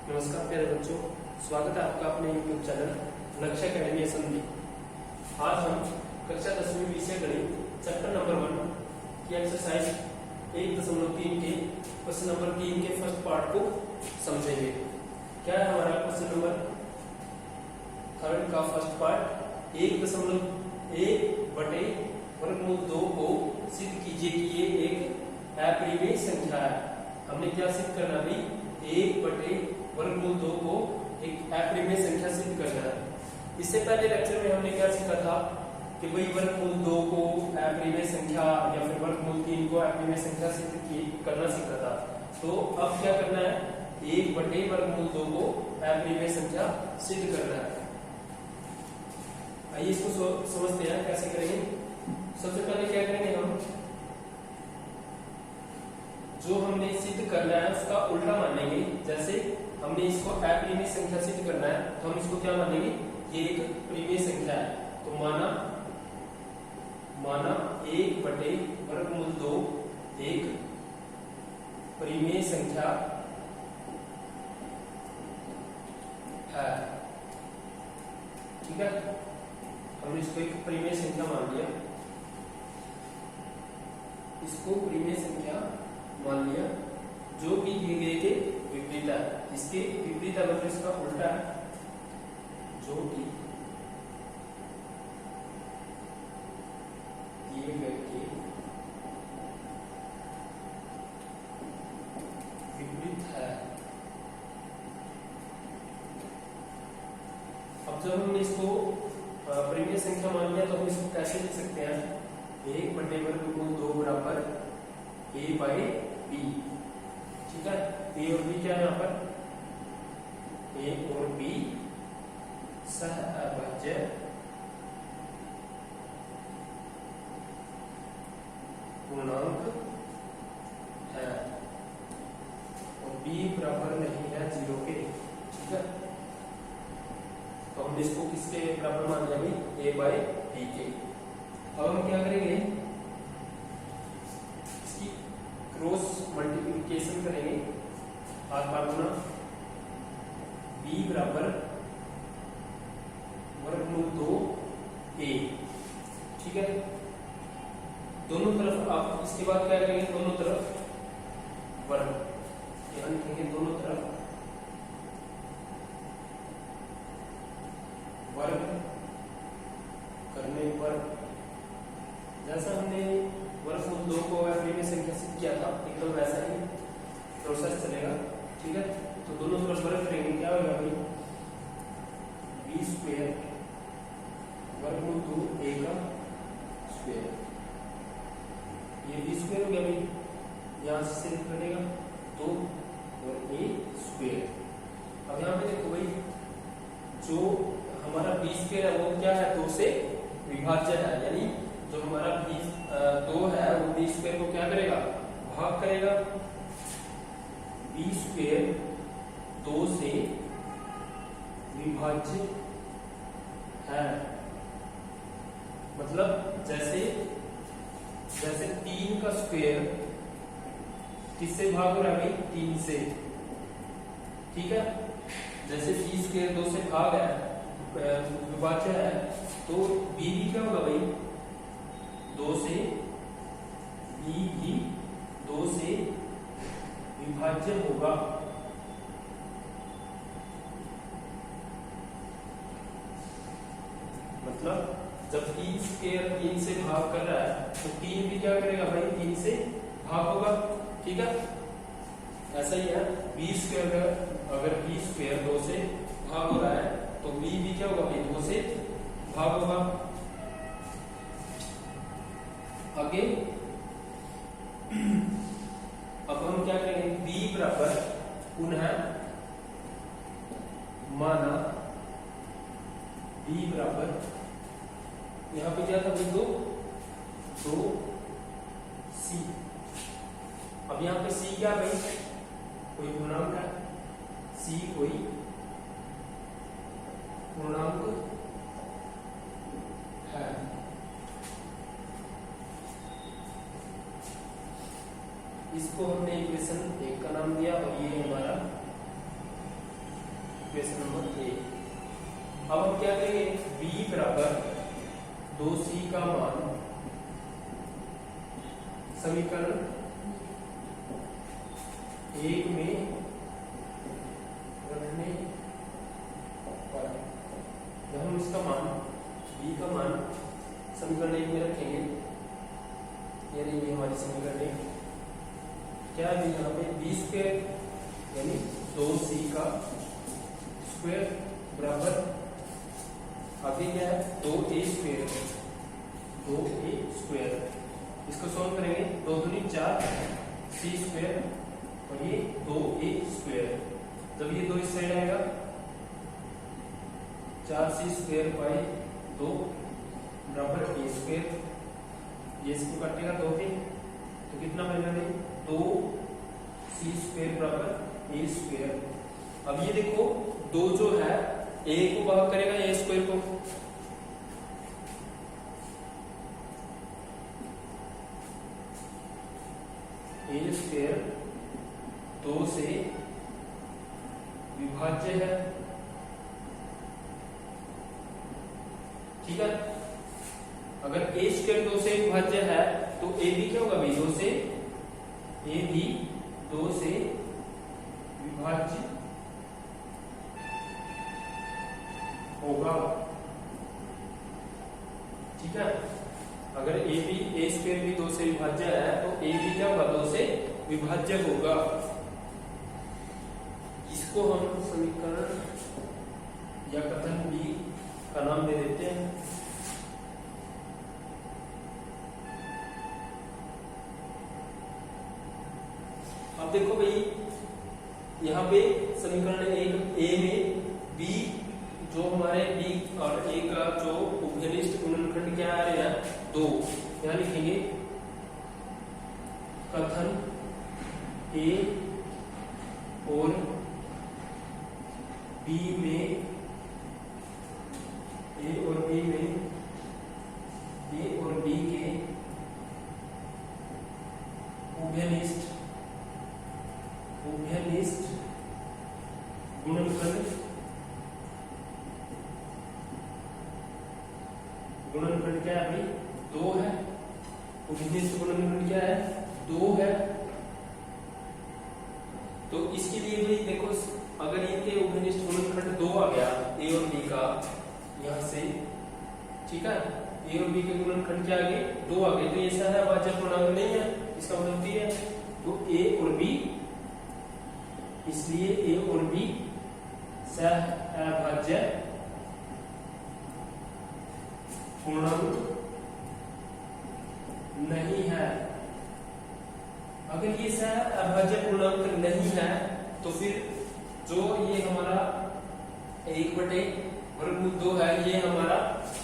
नमस्कार प्यारे बच्चों, स्वागत है आपका अपने YouTube चैनल लक्ष्य अकेडमी असेंबली। आज हम कक्षा 10वीं विषय गणित चैप्टर नंबर 1 की एक्सरसाइज 1.3 के क्वेश्चन नंबर 3 के फर्स्ट पार्ट को समझेंगे। क्या है हमारा क्वेश्चन नंबर थर्ड का फर्स्ट पार्ट, 1.1/√2 को सिद्ध कीजिए कि ये एक अपरिमेय संख्या है। हमने क्या सिद्ध करना भी 1/√2 को एक अपरिमेय संख्या सिद्ध करना है। इससे पहले लेक्चर में हमने क्या सीखा था कि भाई √2 को अपरिमेय संख्या या फिर √3 को अपरिमेय संख्या सिद्ध करना सीखा था। तो अब क्या करना है, 1/√2 को अपरिमेय संख्या सिद्ध करना है। आइए इसको समझते हैं कैसे करेंगे। सबसे पहले क्या करेंगे, हम जो हमने सिद्ध करना है उसका उल्टा मानेंगे। जैसे हमने इसको अपरिमेय संख्या सिद्ध करना है तो हम इसको क्या मानेंगे, ये एक परिमेय संख्या है। तो माना 1/√2 एक परिमेय संख्या है। ठीक है, हमने इसको एक परिमेय संख्या मान लिया, इसको परिमेय संख्या मान लिया जो कि दिए गए के विपरीत है। इसके विपरीत है मतलब इसका उल्टा है, जो कि दिए गए के विपरीत है। अब जब हमने इसको परिमेय संख्या मान लिया तो हम इसको कैसे लिख सकते हैं, 1/√2 बराबर a/b। ठीक है, a और b क्या है यहाँ पर, a और b सहअभाज्य पूर्णांक है और b बराबर नहीं है 0 के। ठीक है, तो हमने इसको किसके बराबर मान लिया भाई, a/b के। अब हम क्या करेंगे, इसकी क्रॉस मल्टीप्लिकेशन करेंगे, आर पार गुना b बराबर √2a। ठीक है, दोनों तरफ आप इसके बाद क्या करेंगे, दोनों तरफ वर्ग, ध्यान रखेंगे दोनों तरफ वर्ग करने पर जैसा हमने √2 को अपरिमेय संख्या सिद्ध किया था एकदम वैसा ही प्रोसेस चलेगा। ठीक है, तो दोनों तरफ वर्ग करेंगे, क्या होगा भाई, b² √2a का स्क्वायर। ये b² हो गया भाई, यहां से सिद्ध करेगा 2 और a²। अब यहाँ पे देखो भाई, जो हमारा b² है वो क्या है, 2 से विभाज्य है, यानी जो हमारा 2 है वो b² को क्या करेगा, भाग करेगा। b² 2 से विभाज्य है, मतलब जैसे 3 का स्क्वायर किससे भाग हो रहा है भाई, 3 से। ठीक है, जैसे b² 2 से भाग है, विभाज्य है, तो b भी क्या होगा भाई, 2 से, b भी 2 से विभाज्य होगा। मतलब जब b² 3 से भाग कर रहा है तो 3 भी क्या करेगा भाई, 3 से भाग होगा। ठीक है, ऐसा ही है, b² अगर b² 2 से भाग हो रहा है तो b भी क्या होगा भाई, 2 से भाग होगा। आगे अब हम क्या करेंगे, b बराबर पुनः माना b बराबर, यहां पे क्या था भाई, 2c। अब यहां पे c क्या भाई, कोई पूर्णांक है, c कोई पूर्णांक है। इसको हमने इक्वेशन 1 का नाम दिया और ये हमारा इक्वेशन नंबर ए। अब हम क्या करेंगे, b बराबर 2c का मान समीकरण 1 में रखने पर जब हम इसका मान b का मान समीकरण 1 में रखेंगे, ये रही हमारी समीकरण 1, क्या है यहाँ पे b स्क्वायर यानी 2c का स्क्वायर बराबर आगे क्या है 2a स्क्वायर, 2a स्क्वायर, इसको सॉल्व करेंगे 2 दूनी 4 c स्क्वायर और ये 2a स्क्वायर, जब ये 2 इस साइड आएगा 4c स्क्वायर बाई 2 बराबर a स्क्वायर, ये इसको काटेगा 2 पे तो कितना बनेगा नहीं 2c स्क्वायर बराबर a स्क्वायर। अब ये देखो 2 जो है a को भाग करेगा a स्क्वायर को, a स्क्वायर 2 से विभाज्य है, ठीक है। अगर a स्क्वायर 2 से विभाज्य है तो a भी क्या होगा भाई 2 से, a भी 2 से विभाज्य होगा, ठीक है। अगर a स्क्वायर भी 2 से विभाज्य है तो a भी क्या होगा 2 से विभाज्य होगा। इसको हम समीकरण या कथन b का नाम दे देते हैं। अब देखो भाई यहाँ पे समीकरण 1 a में b जो हमारे b और a का जो उभयनिष्ठ गुणनखंड क्या आ रहे हैं 2, यहाँ लिखेंगे कथन a और b में, a और b में, a और b के उभयनिष्ठ गुणनखंड क्या है अभी 2 है, उभयनिष्ठ गुणनखंड क्या है 2 है। तो इसके लिए भी देखो अगर इनके उभयनिष्ठ गुणनखंड 2 आ गया a और b का यहां से, ठीक है, a और b के गुणनखंड क्या आ गए 2 आ गए, तो ये सहअभाज्य पूर्णांक नहीं है, इसका मतलब भी है तो a और b, इसलिए a और b सहअभाज्य पूर्णांक नहीं है। अगर ये सहअभाज्य पूर्णांक नहीं है तो फिर जो ये हमारा 1/√2 है ये हमारा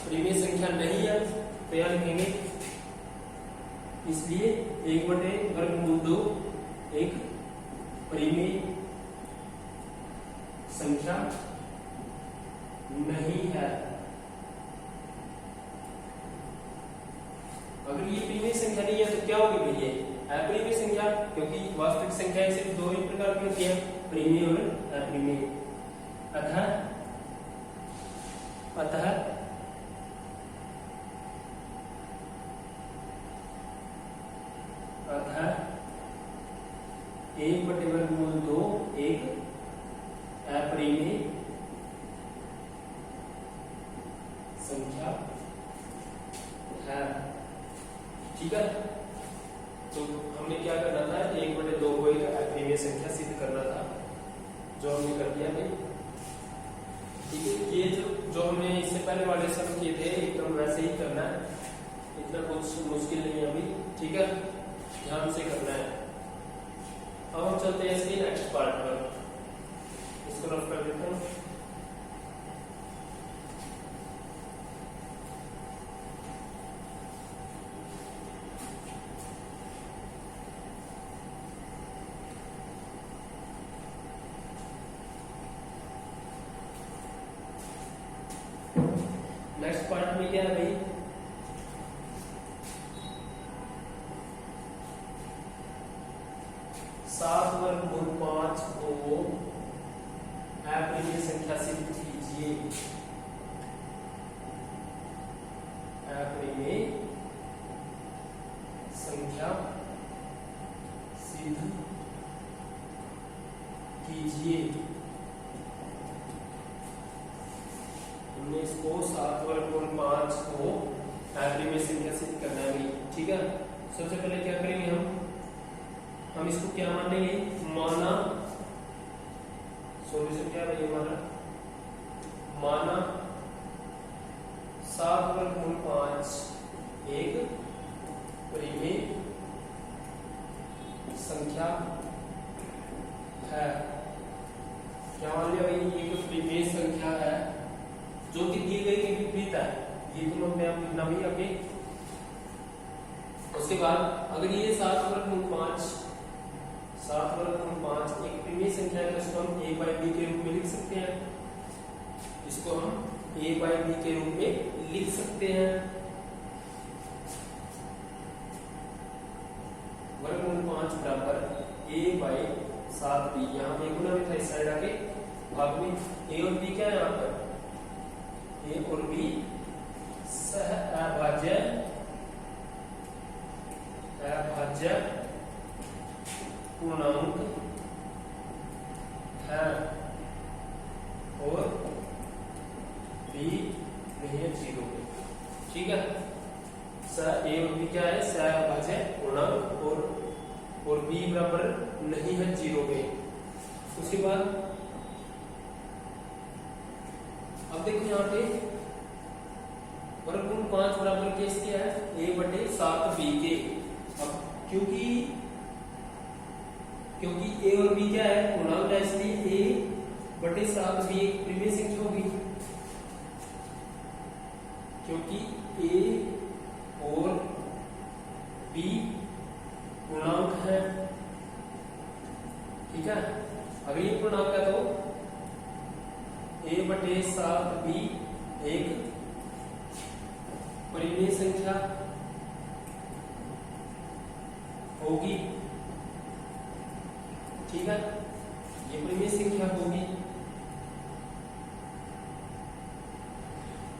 परिमेय संख्या नहीं है, तो यहाँ लिखेंगे इसलिए 1/√2 एक परिमेय संख्या नहीं है। अगर ये परिमेय संख्या नहीं है तो क्या होगी भाई ये अपरिमेय संख्या, क्योंकि वास्तविक संख्या सिर्फ 2 ही प्रकार की होती है, परिमेय और अपरिमेय। अतः अतः 1/√2 एक अपरिमेय संख्या है, ठीक है। तो हमने क्या करना था 1/2 को एक अपरिमेय संख्या सिद्ध करना था, जो हमने कर दिया भाई, ठीक है। ये जो हमने इससे पहले वाले सब किए थे एकदम वैसे ही करना है, इतना कुछ मुश्किल नहीं है अभी, ठीक है, ध्यान से करना है। अब हम चलते हैं इसके नेक्स्ट पार्ट पर, इसको रफ कर देता हूँ। नेक्स्ट पार्ट में क्या है भाई, सात वर्ग गुण 5 को अपरिमेय संख्या अपरिमेय संख्या सिद्ध कीजिए। हमने इसको 7 वर्ग गुण 5 को अपरिमेय संख्या सिद्ध करना है। ठीक है, सबसे पहले क्या करेंगे हम इसको क्या मानेंगे, माना सॉल्यूशन क्या है हमारा, माना 7 वर्ग गुण 5 एक परिमेय संख्या है। क्या मान लिया भाई, ये एक परिमेय संख्या है जो कि दी गई के विपरीत है। ये तो मैं आप लिखना भी आगे। उसके बाद अगर ये 7 वर्ग गुण 5 एक परिमेय संख्या है तो इसको हम a by b के रूप में लिख सकते हैं। इसको हम a by b के रूप में लिख सकते हैं। वर्ग गुण 5 बराबर a by 7b। यहाँ पे गुना भी था इस साइड आके, भाग में a और b क्या है, यहाँ पर a और b अभाज्य पूर्णांक है और b नहीं है 0 पे। ठीक है, a और b क्या है, अभाज्य पूर्णांक और b बराबर नहीं है 0 पे। उसके बाद अब देखो यहाँ पे वर्ग गुण 5 बराबर केस क्या है, a बटे 7b के। अब क्योंकि a और b क्या है, पूर्णांक है, इसलिए a बटे 7b एक परिमेय संख्या होगी। क्योंकि a और b पूर्णांक है। ठीक है, अगर ये पूर्णांक है तो a बटे 7b एक परिमेय संख्या होगी। ठीक है, ये परिमेय संख्या होगी।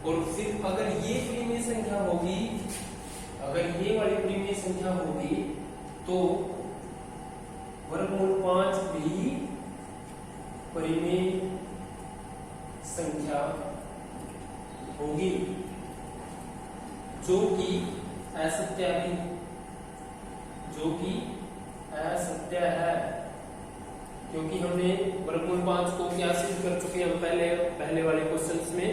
और फिर अगर ये परिमेय संख्या होगी, अगर ये वाली परिमेय संख्या होगी तो वर्गमूल 5 भी परिमेय संख्या होगी, जो कि असत्य है। क्योंकि हमने वर्गमूल 5 को क्या सिद्ध कर चुके हैं हम पहले वाले क्वेश्चंस में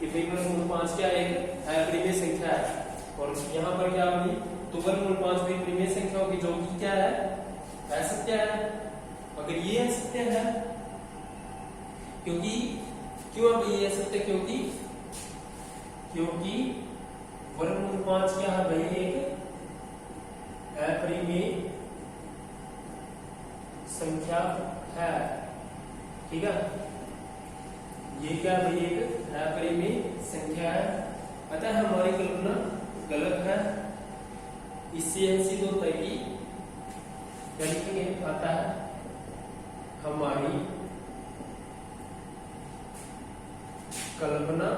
कि भाई वर्गमूल 5 क्या एक परिमेय संख्या है। और यहाँ पर क्या होगी, तो वर्गमूल 5 भी परिमेय संख्या होगी जो कि क्या है, असत्य है। अगर ये असत्य है, क्यों अब ये असत्य, क्योंकि वर्गमूल 5 क्या है भाई, एक अपरिमेय संख्या है। ठीक है, ये क्या भाई एक अपरिमेय संख्या है। अतः हमारी कल्पना गलत है। इससे यह सिद्ध होता है कि क्या लिखेंगे, आता है हमारी कल्पना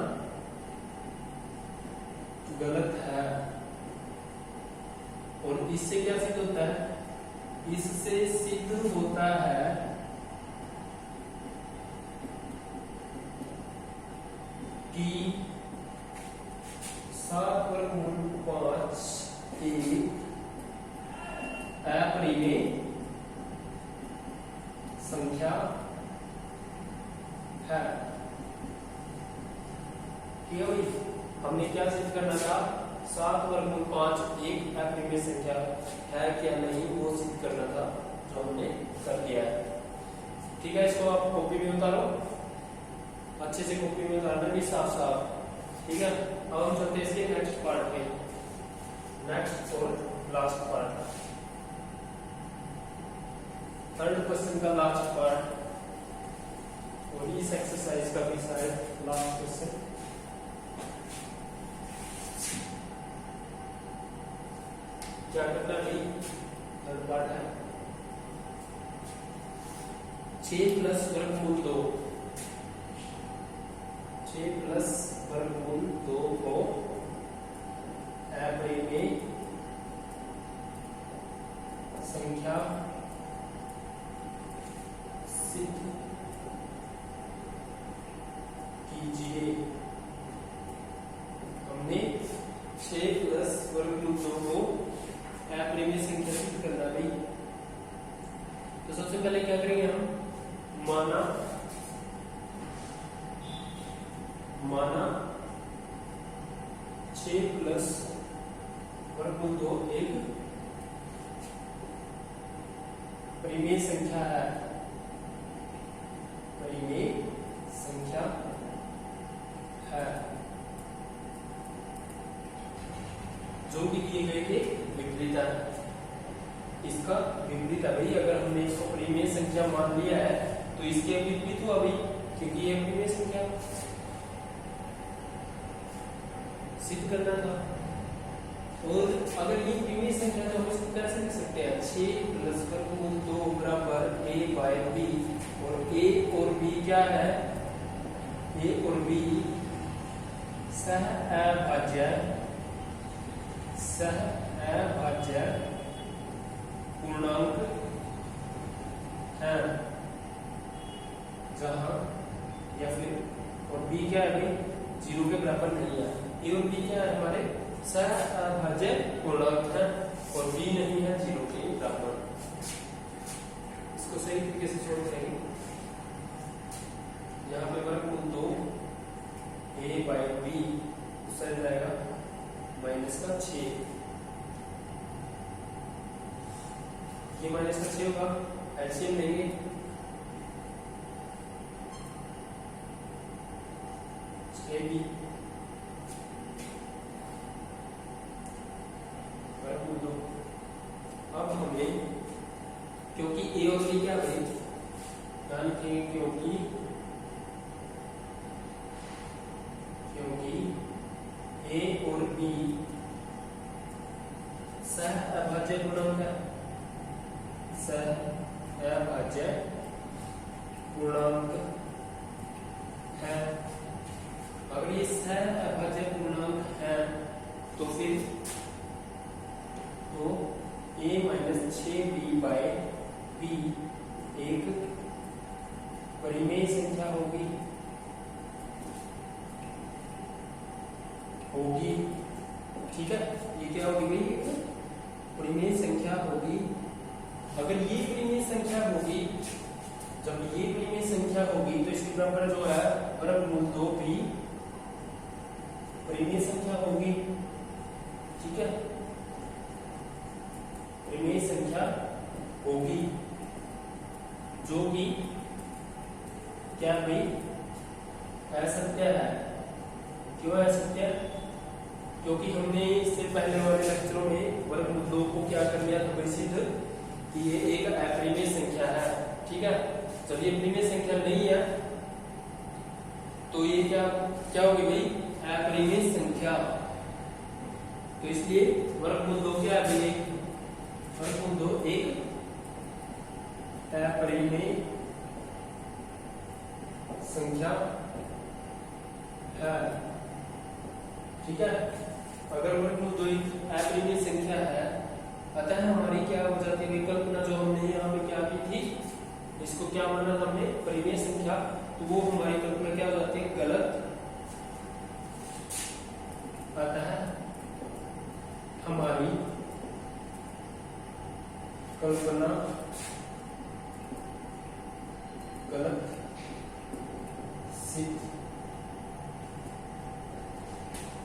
गलत है। और इससे क्या सिद्ध होता है, इससे सिद्ध होता है कि 7 वर्गमूल 5 एक अपरिमेय संख्या है। ठीक है भाई, हमने क्या सिद्ध करना था, 7 वर्गमूल 5 एक अपरिमेय संख्या है क्या नहीं, वो सिद्ध करना था, जो हमने कर दिया है। ठीक है, इसको आप कॉपी में उतारो, अच्छे से कॉपी में उतारना भी साफ। ठीक है, अब हम चलते हैं इसके नेक्स्ट पार्ट पे, नेक्स्ट और लास्ट पार्ट, थर्ड क्वेश्चन का लास्ट पार्ट, और इस एक्सरसाइज का भी शायद लास्ट क्वेश्चन। क्या करना है, थर्ड पार्ट है 6 प्लस वर्गमूल 2। माना 6 प्लस वर्गमूल 2 एक परिमेय संख्या है, परिमेय संख्या है जो कि दिए गए के विपरीत है। इसका विपरीत है भाई, अगर हमने इसको परिमेय संख्या मान लिया है तो इसके विपरीत हुआ भाई, क्योंकि ये परिमेय संख्या सिद्ध करना था। और अगर ये परिमेय संख्या तो हम इसको कैसे लिख सकते हैं, 6 प्लस वर्गमूल 2 बराबर a बाय b, और a और b क्या है, a और b सहअभाज्य पूर्णांक है, जहां या फिर और b क्या है भाई, 0 के बराबर नहीं है। a और b क्या है हमारे सहअभाज्य पूर्णांक है, और b नहीं है 0 के बराबर। इसको सही तरीके से छोड़ देंगे। यहाँ पे वर्गमूल 2 a बाय b सही जाएगा माइनस का 6, ये माइनस का 6 होगा, एलसीएम लेंगे, b वर्गमूल 2। अब हमने क्योंकि a और b क्या है, ध्यान रखेंगे, क्योंकि a और b सहअभाज्य पूर्णांक है, सहअभाज्य पूर्णांक है। अगर ये सहअभाज्य पूर्णांक है तो फिर तो a minus 6b bye b एक परिमेय संख्या होगी, ठीक है। ये क्या होगी भाई, परिमेय संख्या होगी। अगर ये परिमेय संख्या होगी, जब ये परिमेय संख्या होगी तो इसके बराबर जो है वर्गमूल 2 भी परिमेय संख्या होगी, ठीक है, परिमेय संख्या होगी जो कि क्या भाई असत्य है। क्यों असत्य, क्योंकि हमने इससे पहले वाले लेक्चरों में वर्गमूल 2 को क्या कर लिया था भाई सिद्ध कि ये एक अपरिमेय संख्या है, ठीक है। जब ये परिमेय संख्या नहीं है तो ये क्या होगी भाई, अपरिमेय संख्या। तो इसलिए वर्गमूल 2 क्या है, वर्गमूल 2 एक अपरिमेय संख्या है, ठीक है। अगर वर्गमूल 2 एक अपरिमेय संख्या है, अतः हमारी क्या हो जाती है विकल्पना जो हमने यहाँ पे क्या की थी, इसको क्या माना हमने परिमेय संख्या, तो वो हमारी कल्पना क्या हो जाती है गलत। अतः हमारी कल्पना गलत सिद्ध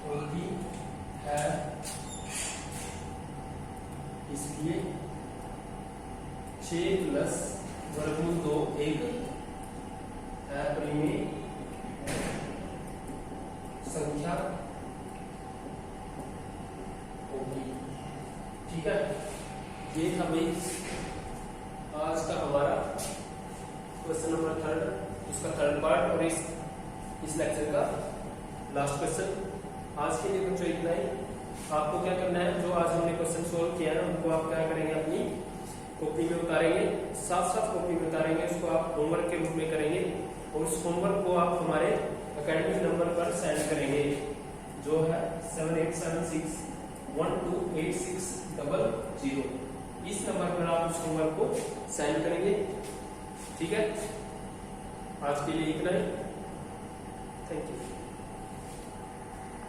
होती है। इसलिए 6 प्लस वर्गमूल 2 एक अपरिमेय संख्या होगी, ठीक है। ये था भाई आज का हमारा क्वेश्चन नंबर 3, उसका थर्ड पार्ट और इस लेक्चर का लास्ट क्वेश्चन। आज के लिए बच्चों इतना ही। आपको क्या करना है, जो आज हमने क्वेश्चन सोल्व किया है उनको आप क्या करेंगे, अपनी कॉपी में उतारेंगे, साथ साथ कॉपी में उतारेंगे, उसको आप होमवर्क के रूप में करेंगे और उस होमवर्क को आप हमारे एकेडमिक नंबर पर सेंड करेंगे जो है 7876128600। इस नंबर पर आप उस होमवर्क को सेंड करेंगे, ठीक है। आज के लिए इतना ही, थैंक यू।